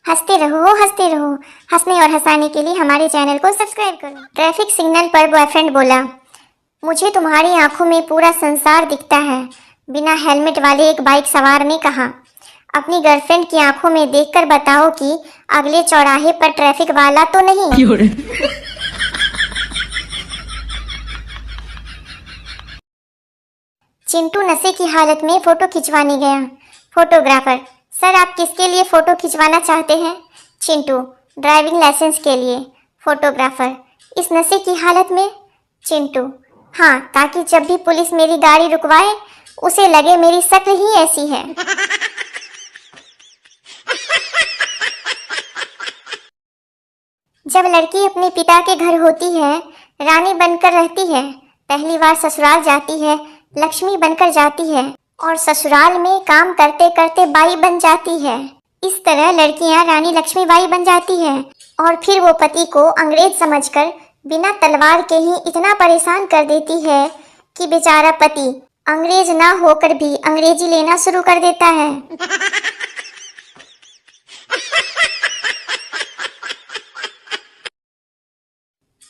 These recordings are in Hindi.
हंसते रहो। हंसने और हंसाने के लिए हमारे चैनल को सब्सक्राइब करो। ट्रैफिक सिग्नल पर बॉयफ्रेंड बोला, मुझे तुम्हारी आंखों में पूरा संसार दिखता है। बिना हेलमेट वाले एक बाइक सवार ने कहा। अपनी गर्लफ्रेंड की आंखों में देखकर बताओ कि अगले चौराहे पर ट्रैफिक वाला तो नहीं। चिंटू नशे की हालत में फोटो खिंचवाने गया। फोटोग्राफर, सर आप किसके लिए फोटो खिंचवाना चाहते हैं? चिंटू, ड्राइविंग लाइसेंस के लिए। फोटोग्राफर, इस नशे की हालत में? चिंटू, हाँ, ताकि जब भी पुलिस मेरी गाड़ी रुकवाए उसे लगे मेरी शक्ल ही ऐसी है। जब लड़की अपने पिता के घर होती है, रानी बनकर रहती है, पहली बार ससुराल जाती है, लक्ष्मी बनकर जाती है और ससुराल में काम करते करते बाई बन जाती है। इस तरह लड़कियां रानी लक्ष्मीबाई बन जाती हैं और फिर वो पति को अंग्रेज समझकर बिना तलवार के ही इतना परेशान कर देती है कि बेचारा पति अंग्रेज ना होकर भी अंग्रेजी लेना शुरू कर देता है।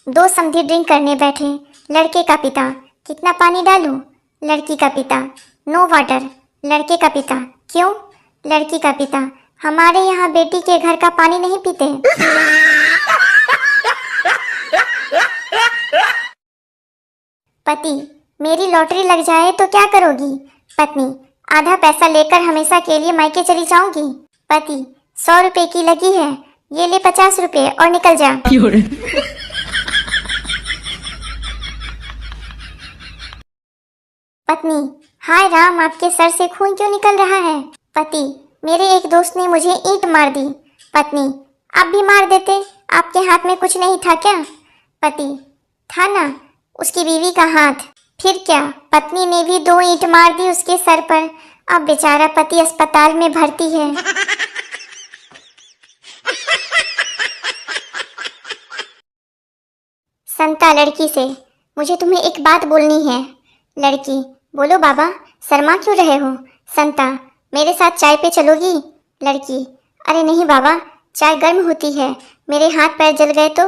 दो समधी ड्रिंक करने बैठे। लड़के का पिता, कितना पानी डालूं? लड़की का पिता, नो वाटर। लड़के का पिता, क्यों? लड़की का पिता, हमारे यहाँ बेटी के घर का पानी नहीं पीते। पति, मेरी लॉटरी लग जाए तो क्या करोगी? पत्नी, आधा पैसा लेकर हमेशा के लिए मायके चली जाऊंगी। पति, 100 रुपए की लगी है, ये ले 50 रुपए और निकल जा। पत्नी, हाय राम, आपके सर से खून क्यों निकल रहा है? पति, मेरे एक दोस्त ने मुझे ईंट मार दी। पत्नी, आप भी मार देते, आपके हाथ में कुछ नहीं था क्या? पति, था ना, उसकी बीवी का हाथ। फिर क्या, पत्नी ने भी 2 ईंट मार दी उसके सर पर। अब बेचारा पति अस्पताल में भर्ती है। संता लड़की से, मुझे तुम्हें एक बात बोलनी है। लड़की, बोलो बाबा, शर्मा क्यों रहे हो? संता, मेरे साथ चाय पे चलोगी? लड़की, अरे नहीं बाबा, चाय गर्म होती है, मेरे हाथ पैर जल गए तो।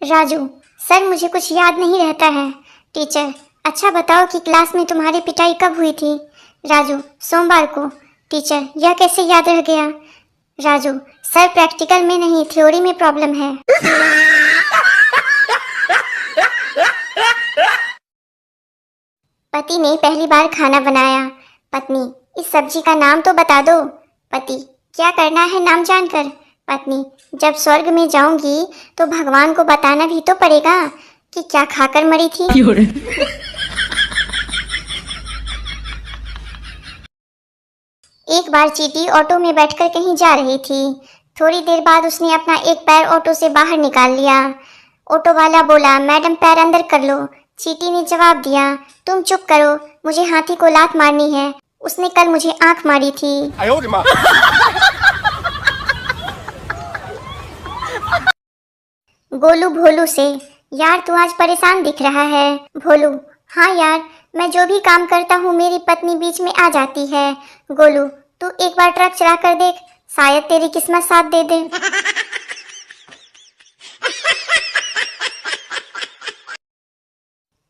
राजू, सर मुझे कुछ याद नहीं रहता है। टीचर, अच्छा बताओ कि क्लास में तुम्हारी पिटाई कब हुई थी? राजू, सोमवार को। टीचर, यह कैसे याद रह गया? राजू, सर प्रैक्टिकल में नहीं, थ्योरी में प्रॉब्लम है। पति ने पहली बार खाना बनाया। पत्नी, इस सब्जी का नाम तो बता दो। पति, क्या करना है नाम जानकर? पत्नी, जब स्वर्ग में जाऊंगी तो भगवान को बताना भी तो पड़ेगा कि क्या खाकर मरी थी। एक बार चींटी ऑटो में बैठकर कहीं जा रही थी। थोड़ी देर बाद उसने अपना एक पैर ऑटो से बाहर निकाल लिया। ऑटो वाला बोला, मैडम पैर अंदर कर लो। चींटी ने जवाब दिया, तुम चुप करो, मुझे हाथी को लात मारनी है, उसने कल मुझे आंख मारी थी। गोलू भोलू से, यार तू आज परेशान दिख रहा है। भोलू, हाँ यार, मैं जो भी काम करता हूँ मेरी पत्नी बीच में आ जाती है। गोलू, तू एक बार ट्रक चला कर देख, शायद तेरी किस्मत साथ दे दे।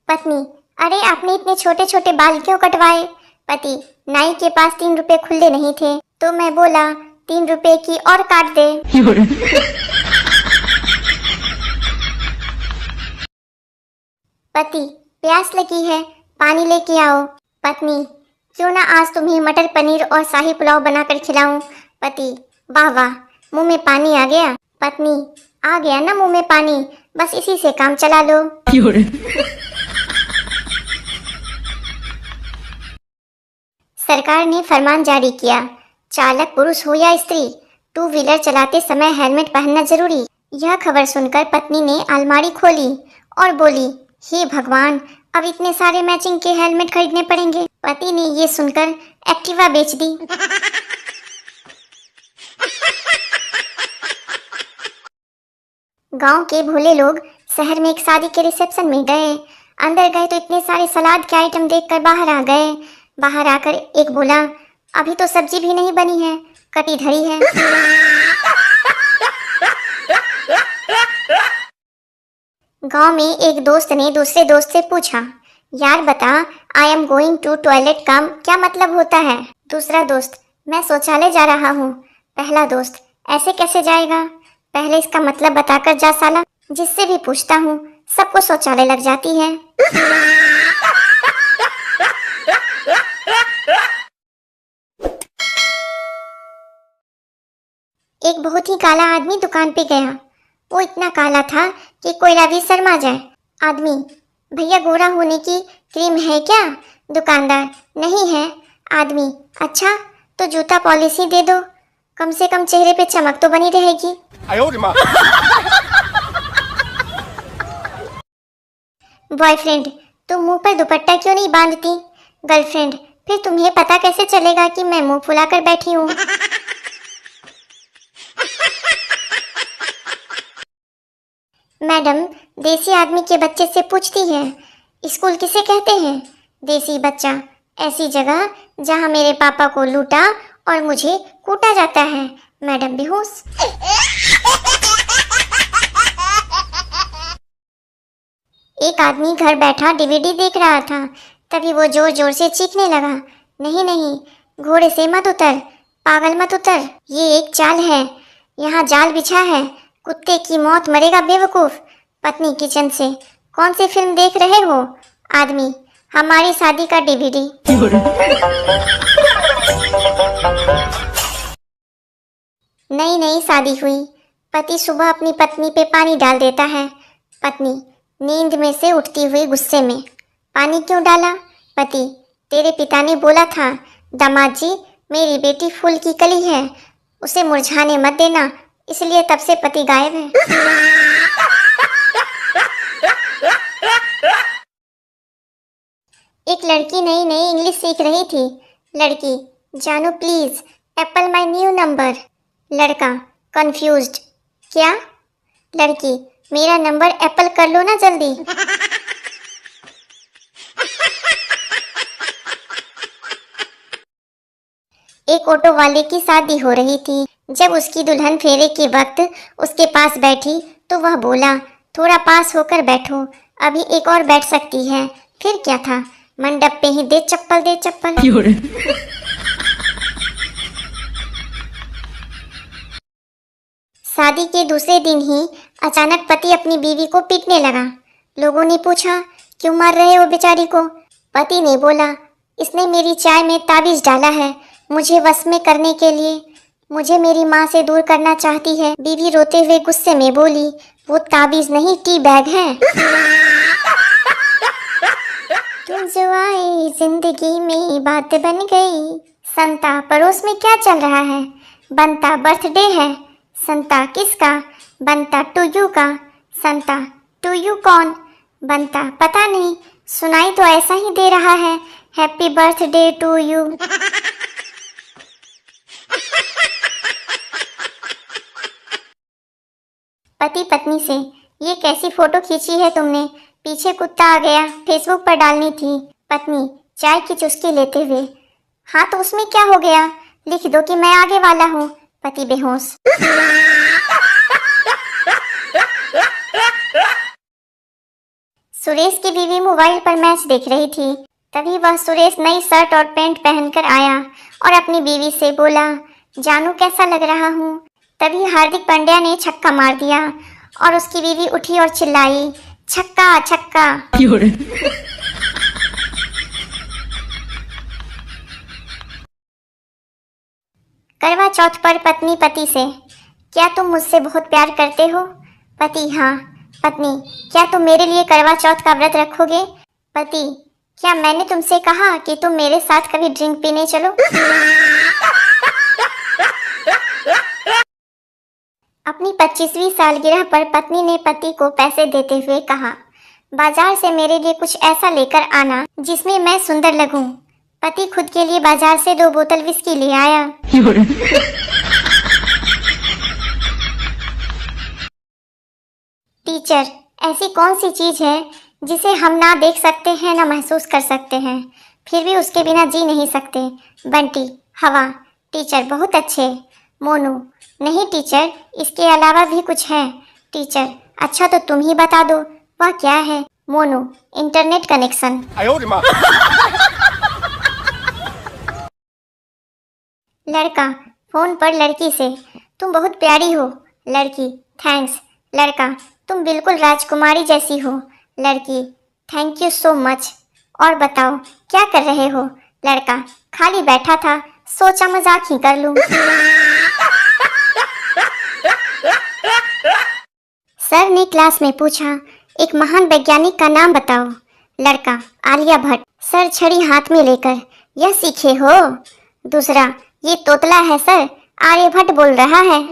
पत्नी, अरे आपने इतने छोटे छोटे बाल क्यों कटवाए? पति, नाई के पास 3 रुपए खुले नहीं थे तो मैं बोला 3 रुपए की और काट दे। पति, प्यास लगी है, पानी लेके आओ। पत्नी, क्यों ना आज तुम्हें मटर पनीर और शाही पुलाव बनाकर खिलाऊं। पति, वाह वाह, मुंह में पानी आ गया। पत्नी, आ गया ना मुंह में पानी, बस इसी से काम चला लो। सरकार ने फरमान जारी किया, चालक पुरुष हो या स्त्री, 2 व्हीलर चलाते समय हेलमेट पहनना जरूरी। यह खबर सुनकर पत्नी ने अलमारी खोली और बोली, हे भगवान, अब इतने सारे मैचिंग के हेलमेट खरीदने पड़ेंगे। पति ने ये सुनकर एक्टिवा बेच दी। गांव के भोले लोग शहर में एक शादी के रिसेप्शन में गए। अंदर गए तो इतने सारे सलाद के आइटम देखकर बाहर आ गए। बाहर आकर एक बोला, अभी तो सब्जी भी नहीं बनी है, कटी धरी है। गांव में एक दोस्त ने दूसरे दोस्त से पूछा, यार बता, I am going to toilet come क्या मतलब होता है? दूसरा दोस्त, मैं शौचालय जा रहा हूँ। पहला दोस्त, ऐसे कैसे जाएगा? पहले इसका मतलब बताकर जा साला, जिससे भी पूछता हूँ सबको शौचालय लग जाती है। एक बहुत ही काला आदमी दुकान पे गया। वो इतना काला था कि कोई भी शर्मा जाए। आदमी, भैया गोरा होने की क्रीम है क्या? दुकानदार, नहीं है। आदमी, अच्छा तो जूता पॉलिसी दे दो, कम से कम चेहरे पे चमक तो बनी रहेगी। बॉयफ्रेंड, तुम मुंह पर दुपट्टा क्यों नहीं बांधती? गर्लफ्रेंड, फिर तुम्हें पता कैसे चलेगा कि मैं मुंह फुलाकर बैठी हूँ? मैडम देसी आदमी के बच्चे से पूछती है, स्कूल किसे कहते हैं? देसी बच्चा, ऐसी जगह जहाँ मेरे पापा को लूटा और मुझे कूटा जाता है। मैडम बेहोश। एक आदमी घर बैठा डीवीडी देख रहा था। तभी वो जोर जोर से चीखने लगा, नहीं नहीं, घोड़े से मत उतर, पागल मत उतर, ये एक चाल है, यहाँ जाल बिछा है, कुत्ते की मौत मरेगा बेवकूफ। पत्नी किचन से, कौन सी फिल्म देख रहे हो? आदमी, हमारी शादी का डीवीडी। नई नई शादी हुई, पति सुबह अपनी पत्नी पे पानी डाल देता है। पत्नी नींद में से उठती हुई गुस्से में, पानी क्यों डाला? पति, तेरे पिता ने बोला था दामाद जी मेरी बेटी फूल की कली है, उसे मुरझाने मत देना, इसलिए तब से पति गायब है। एक लड़की नई नई इंग्लिश सीख रही थी। लड़की, जानू please Apple my new number. लड़का कंफ्यूज्ड, क्या? लड़की, मेरा नंबर एप्पल कर लो ना जल्दी। एक ऑटो वाले की शादी हो रही थी। जब उसकी दुल्हन फेरे के वक्त उसके पास बैठी तो वह बोला, थोड़ा पास होकर बैठो, अभी एक और बैठ सकती है। फिर क्या था, मंडप पे ही दे चप्पल दे चप्पल। शादी के दूसरे दिन ही अचानक पति अपनी बीवी को पीटने लगा। लोगों ने पूछा, क्यों मार रहे हो बेचारी को? पति ने बोला, इसने मेरी चाय में ताबीज डाला है, मुझे वश में करने के लिए, मुझे मेरी माँ से दूर करना चाहती है। बीवी रोते हुए गुस्से में बोली, वो ताबीज नहीं टी बैग है। तुम जो आए जिंदगी में बात बन गई। संता, पड़ोस में क्या चल रहा है? बनता, बर्थडे है। संता, किसका? बनता, टू यू का। संता, टू यू कौन? बनता, पता नहीं, सुनाई तो ऐसा ही दे रहा है, हैप्पी बर्थडे टू यू। पति पत्नी से, ये कैसी फोटो खींची है तुमने? पीछे कुत्ता आ गया, फेसबुक पर डालनी थी। पत्नी चाय की चुस्की लेते हुए, हाँ तो उसमें क्या हो गया, लिख दो कि मैं आगे वाला हूँ। पति बेहोश। सुरेश की बीवी मोबाइल पर मैच देख रही थी। तभी वह सुरेश नई शर्ट और पैंट पहनकर आया और अपनी बीवी से बोला, जानू कैसा लग रहा हूँ? तभी हार्दिक पांड्या ने छक्का मार दिया और उसकी बीवी उठी और चिल्लाई, छक्का छक्का। करवा चौथ पर पत्नी पति से, क्या तुम मुझसे बहुत प्यार करते हो? पति, हाँ। पत्नी, क्या तुम मेरे लिए करवा चौथ का व्रत रखोगे? पति, क्या मैंने तुमसे कहा कि तुम मेरे साथ कभी ड्रिंक पीने चलो? अपनी 25वीं सालगिरह पर पत्नी ने पति को पैसे देते हुए कहा, बाजार से मेरे लिए कुछ ऐसा लेकर आना जिसमें मैं सुंदर लगूं। पति खुद के लिए बाजार से 2 बोतल विस्की ले आया। टीचर, ऐसी कौन सी चीज है जिसे हम ना देख सकते हैं ना महसूस कर सकते हैं, फिर भी उसके बिना जी नहीं सकते। बंटी, हवा। टीचर, बहुत अच्छे। मोनू, नहीं टीचर, इसके अलावा भी कुछ है। टीचर, अच्छा तो तुम ही बता दो, वह क्या है? Monu, internet connection. लड़का, फोन पर लड़की से, तुम बहुत प्यारी हो। लड़की, थैंक्स। लड़का, तुम बिल्कुल राजकुमारी जैसी हो। लड़की, थैंक यू सो मच। और बताओ, क्या कर रहे हो? लड़का, खाली बैठा था, सोचा मजाक ही कर लूं। सर ने क्लास में पूछा, एक महान वैज्ञानिक का नाम बताओ। लड़का, आलिया भट्ट। सर छड़ी हाथ में लेकर, यह सीखे हो? दूसरा, ये तोतला है सर, आर्यभट्ट बोल रहा है।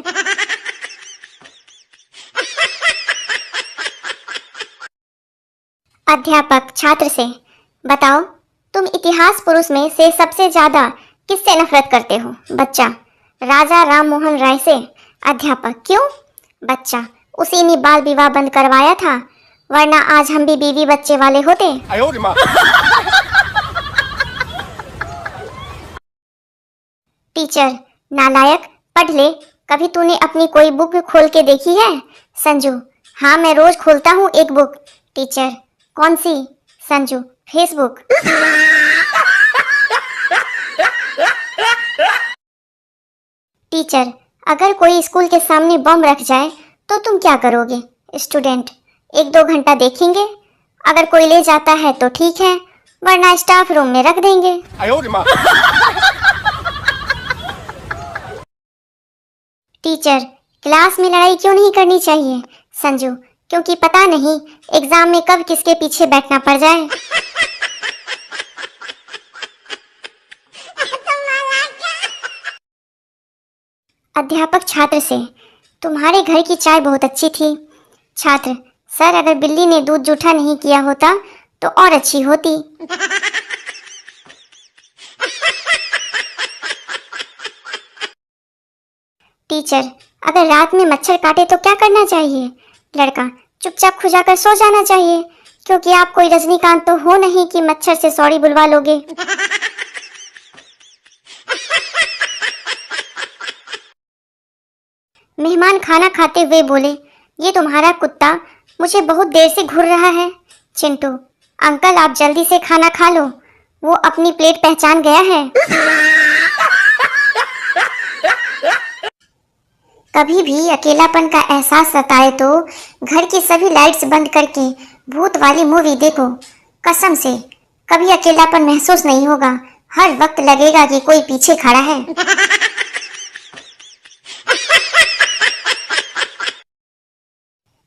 अध्यापक छात्र से, बताओ, तुम इतिहास पुरुष में से सबसे ज्यादा किससे नफरत करते हो? बच्चा, राजा राम मोहन राय से। अध्यापक, क्यों? बच्चा, उसी ने बाल विवाह बंद करवाया था, वरना आज हम भी बीवी बच्चे वाले होते। टीचर, नालायक, पढ़ ले, कभी तूने अपनी कोई बुक खोल के देखी है? संजू, हाँ मैं रोज खोलता हूँ एक बुक। टीचर, कौन सी? संजू, फेसबुक। टीचर, अगर कोई स्कूल के सामने बम रख जाए तो तुम क्या करोगे? स्टूडेंट, 1-2 घंटा देखेंगे, अगर कोई ले जाता है तो ठीक है, वरना स्टाफ रूम में रख देंगे। टीचर, क्लास में लड़ाई क्यों नहीं करनी चाहिए? संजू, क्योंकि पता नहीं एग्जाम में कब किसके पीछे बैठना पड़ जाए। अध्यापक छात्र से, तुम्हारे घर की चाय बहुत अच्छी थी। छात्र, सर अगर बिल्ली ने दूध जूठा नहीं किया होता तो और अच्छी होती। टीचर, अगर रात में मच्छर काटे तो क्या करना चाहिए? लड़का, चुपचाप खुजाकर सो जाना चाहिए, क्योंकि आप कोई रजनीकांत तो हो नहीं कि मच्छर से सॉरी बुलवा लोगे। मेहमान खाना खाते हुए बोले, ये तुम्हारा कुत्ता मुझे बहुत देर से घूर रहा है। चिंटू, अंकल आप जल्दी से खाना खा लो, वो अपनी प्लेट पहचान गया है। कभी भी अकेलापन का एहसास सताए तो घर की सभी लाइट्स बंद करके भूत वाली मूवी देखो। कसम से कभी अकेलापन महसूस नहीं होगा, हर वक्त लगेगा कि कोई पीछे खड़ा है।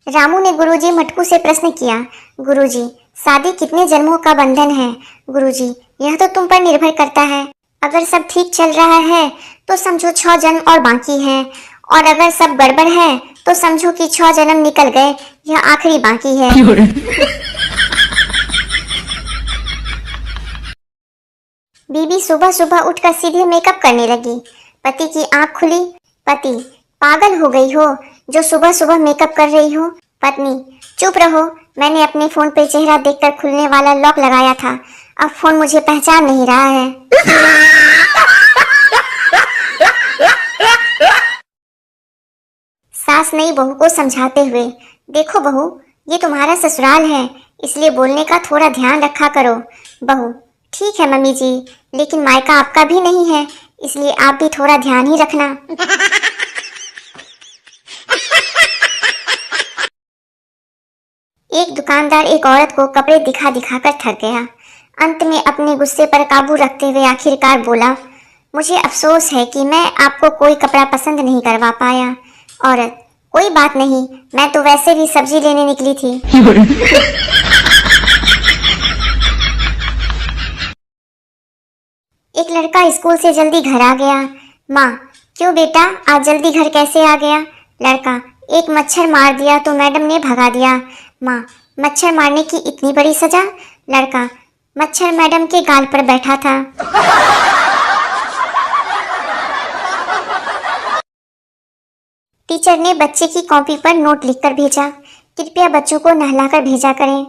रामू ने गुरुजी मटकू से प्रश्न किया, गुरुजी शादी कितने जन्मों का बंधन है? गुरुजी, यह तो तुम पर निर्भर करता है। अगर सब ठीक चल रहा है तो समझो 6 जन्म और बाकी है, और अगर सब गड़बड़ है तो समझो कि 6 जन्म निकल गए, यह आखिरी बाकी है। बीबी सुबह सुबह उठकर सीधे मेकअप करने लगी। पति की आंख खुली। पति, पागल हो गई हो जो सुबह सुबह मेकअप कर रही हो? पत्नी, चुप रहो, मैंने अपने फोन पे चेहरा देखकर खुलने वाला लॉक लगाया था, अब फोन मुझे पहचान नहीं रहा है। सास नई बहू को समझाते हुए, देखो बहू, ये तुम्हारा ससुराल है, इसलिए बोलने का थोड़ा ध्यान रखा करो। बहू, ठीक है मम्मी जी, लेकिन मायका आपका भी नहीं है, इसलिए आप भी थोड़ा ध्यान ही रखना। एक दुकानदार एक औरत को कपड़े दिखा दिखा कर थक गया। अंत में अपने गुस्से पर काबू रखते हुए आखिरकार बोला, मुझे अफसोस है कि मैं आपको कोई कपड़ा पसंद नहीं करवा पाया। औरत, कोई बात नहीं, मैं तो वैसे भी सब्जी लेने निकली थी। एक लड़का स्कूल से जल्दी घर आ गया। माँ, क्यों बेटा आज जल्दी घर कैसे आ गया? लड़का, एक मच्छर मार दिया तो मैडम ने भगा दिया। माँ, मच्छर मारने की इतनी बड़ी सजा? लड़का, मच्छर मैडम के गाल पर बैठा था। टीचर ने बच्चे की कॉपी पर नोट लिखकर भेजा, कृपया बच्चों को नहलाकर भेजा करें।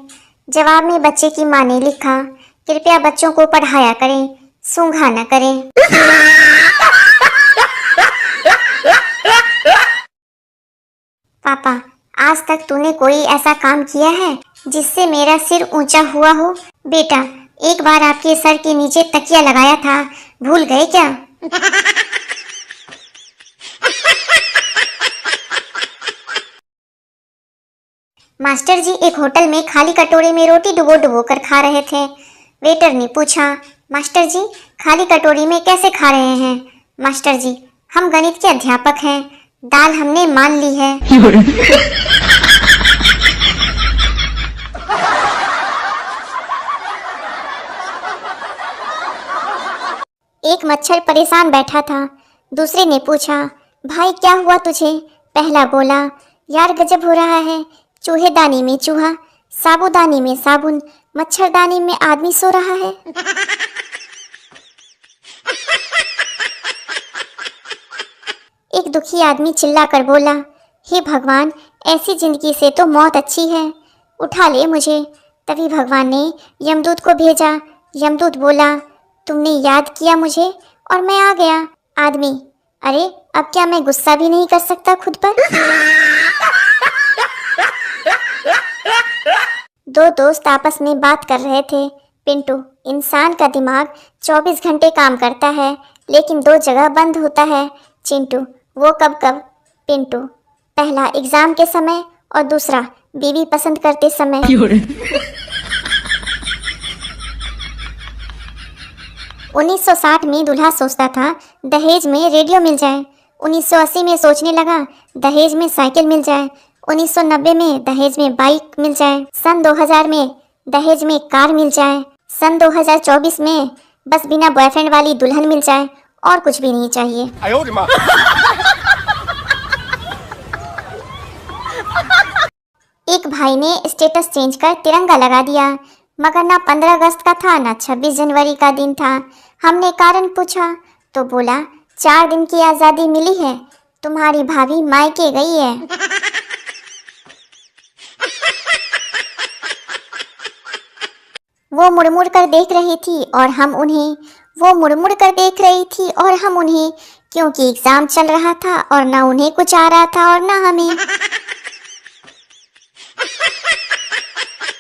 जवाब में बच्चे की माँ ने लिखा, कृपया बच्चों को पढ़ाया करें, सूंघा न करें। पापा, आज तक तूने कोई ऐसा काम किया है जिससे मेरा सिर ऊंचा हुआ हो? बेटा, एक बार आपके सर के नीचे तकिया लगाया था, भूल गए क्या? मास्टर जी एक होटल में खाली कटोरे में रोटी डुबो डुबो कर खा रहे थे। वेटर ने पूछा, मास्टर जी खाली कटोरी में कैसे खा रहे हैं? मास्टर जी, हम गणित के अध्यापक हैं, दाल हमने मान ली है। एक मच्छर परेशान बैठा था। दूसरे ने पूछा, भाई क्या हुआ तुझे? पहला बोला, यार गजब हो रहा है, चूहेदानी में चूहा, साबुदानी में साबुन, मच्छरदानी में आदमी सो रहा है। एक दुखी आदमी चिल्लाकर बोला, हे भगवान, ऐसी जिंदगी से तो मौत अच्छी है, उठा ले मुझे। तभी भगवान ने यमदूत को भेजा। यमदूत बोला, तुमने याद किया मुझे और मैं आ गया। आदमी, अरे अब क्या मैं गुस्सा भी नहीं कर सकता खुद पर? दो दोस्त आपस में बात कर रहे थे। पिंटू, इंसान का दिमाग 24 घंटे काम करता है लेकिन 2 जगह बंद होता है। चिंटू, वो कब कब? पिंटू, पहला एग्जाम के समय और दूसरा बीवी पसंद करते समय। 1960 में दूल्हा सोचता था दहेज में रेडियो मिल जाए। 1980 में सोचने लगा दहेज में साइकिल मिल जाए। 1990 में दहेज में बाइक मिल जाए। सन 2000 में दहेज में कार मिल जाए। सन 2024 में बस बिना बॉयफ्रेंड वाली दुल्हन मिल जाए और कुछ भी नहीं चाहिए। एक भाई ने स्टेटस चेंज कर तिरंगा लगा दिया, मगर ना 15 अगस्त का था ना 26 जनवरी का दिन था। हमने कारण पूछा तो बोला, 4 दिन की आज़ादी मिली है, तुम्हारी भाभी मायके गई है। वो मुड़मुड़ कर देख रही थी और हम उन्हें, वो मुड़मुड़ कर देख रही थी और हम उन्हें, क्योंकि एग्जाम चल रहा था और ना उन्हें कुछ आ रहा था और ना हमें।